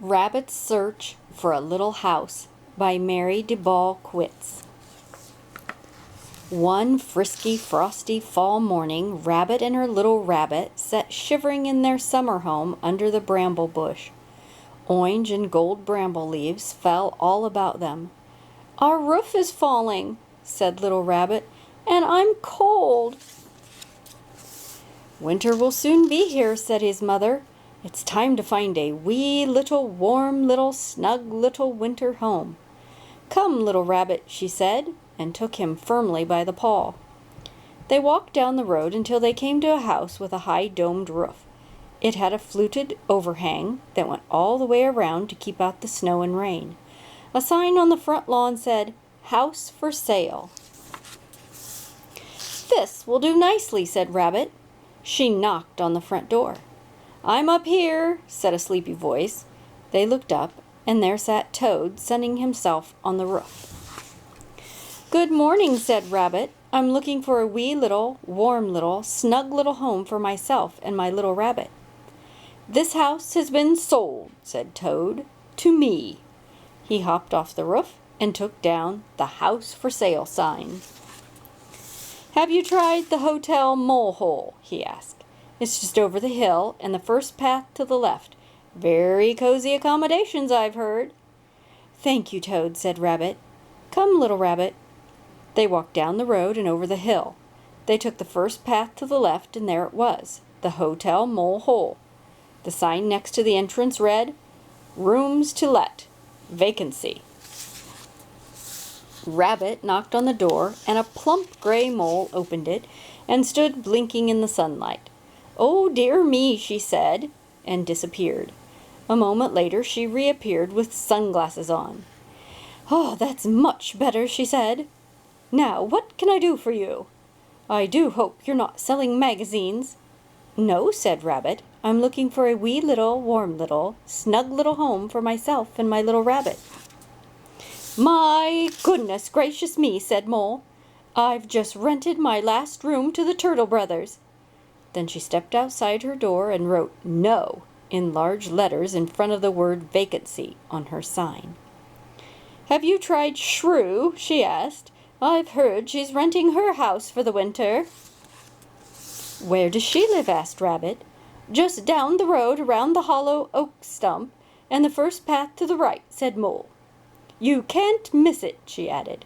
Rabbit's Search for a Little House by Mary Deball Kwitz. One frisky, frosty fall morning, Rabbit and her little rabbit sat shivering in their summer home under the bramble bush. Orange and gold bramble leaves fell all about them. "Our roof is falling," said little Rabbit, "and I'm cold." "Winter will soon be here," said his mother. "It's time to find a wee little, warm little, snug little winter home. Come, little Rabbit," she said, and took him firmly by the paw. They walked down the road until they came to a house with a high domed roof. It had a fluted overhang that went all the way around to keep out the snow and rain. A sign on the front lawn said, "House for Sale." "This will do nicely," said Rabbit. She knocked on the front door. "I'm up here," said a sleepy voice. They looked up, and there sat Toad sunning himself on the roof. "Good morning," said Rabbit. "I'm looking for a wee little, warm little, snug little home for myself and my little rabbit." "This house has been sold," said Toad, "to me." He hopped off the roof and took down the "House for Sale" sign. "Have you tried the Hotel Mole Hole?" he asked. "It's just over the hill and the first path to the left. Very cozy accommodations, I've heard." "Thank you, Toad," said Rabbit. "Come, little Rabbit." They walked down the road and over the hill. They took the first path to the left, and there it was, the Hotel Mole Hole. The sign next to the entrance read, "Rooms to let. Vacancy." Rabbit knocked on the door, and a plump gray mole opened it and stood blinking in the sunlight. "Oh, dear me," she said, and disappeared. A moment later she reappeared with sunglasses on. "Oh, that's much better," she said. "Now, what can I do for you? I do hope you're not selling magazines." "No," said Rabbit. "I'm looking for a wee little, warm little, snug little home for myself and my little rabbit." "My goodness gracious me," said Mole. "I've just rented my last room to the Turtle Brothers." Then she stepped outside her door and wrote "No" in large letters in front of the word "Vacancy" on her sign. "Have you tried Shrew?" she asked. "I've heard she's renting her house for the winter." "Where does she live?" asked Rabbit. "Just down the road around the hollow oak stump and the first path to the right," said Mole. "You can't miss it," she added.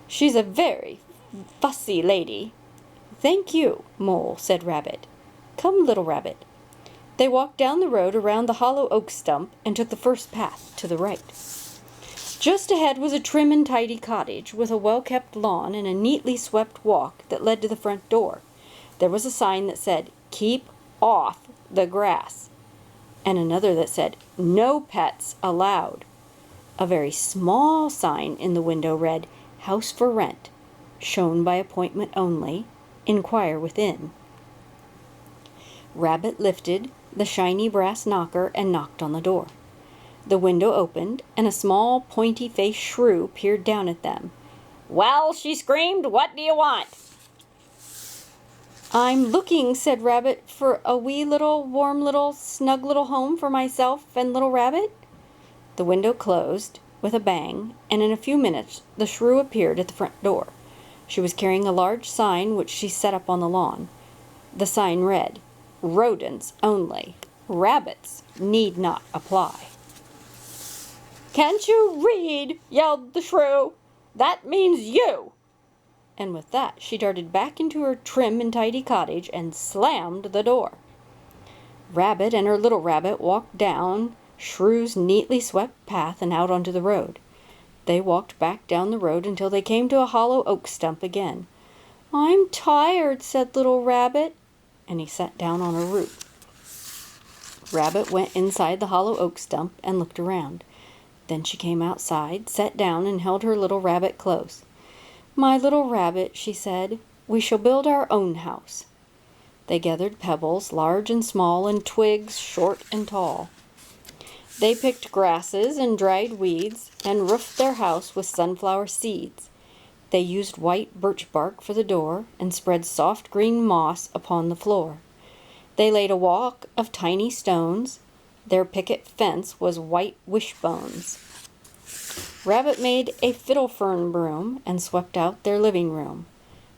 "She's a very fussy lady." "Thank you, Mole," said Rabbit. "Come, little Rabbit." They walked down the road around the hollow oak stump and took the first path to the right. Just ahead was a trim and tidy cottage with a well-kept lawn and a neatly swept walk that led to the front door. There was a sign that said, "Keep off the grass," and another that said, "No pets allowed." A very small sign in the window read, "House for Rent, shown by appointment only. Inquire within." Rabbit lifted the shiny brass knocker and knocked on the door. The window opened, and a small, pointy-faced shrew peered down at them. "Well," she screamed, "what do you want?" "I'm looking," said Rabbit, "for a wee little, warm little, snug little home for myself and little rabbit." The window closed with a bang, and in a few minutes the shrew appeared at the front door. She was carrying a large sign which she set up on the lawn. The sign read, "Rodents only. Rabbits need not apply." "Can't you read?" yelled the shrew. "That means you!" And with that she darted back into her trim and tidy cottage and slammed the door. Rabbit and her little rabbit walked down Shrew's neatly swept path and out onto the road. They walked back down the road until they came to a hollow oak stump again. "I'm tired," said little Rabbit, and he sat down on a root. Rabbit went inside the hollow oak stump and looked around. Then she came outside, sat down, and held her little rabbit close. "My little rabbit," she said, "we shall build our own house." They gathered pebbles, large and small, and twigs, short and tall. They picked grasses and dried weeds, and roofed their house with sunflower seeds. They used white birch bark for the door, and spread soft green moss upon the floor. They laid a walk of tiny stones, Their picket fence was white wishbones. Rabbit made a fiddle fern broom and swept out their living room.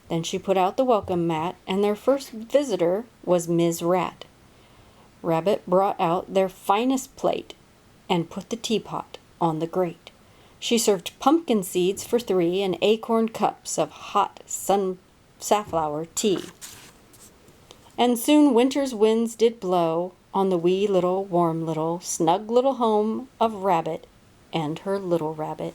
Then she put out the welcome mat, and their first visitor was Ms. Rat. Rabbit brought out their finest plate and put the teapot on the grate. She served pumpkin seeds for 3 and acorn cups of hot safflower tea. And soon winter's winds did blow on the wee little, warm little, snug little home of Rabbit and her little rabbit.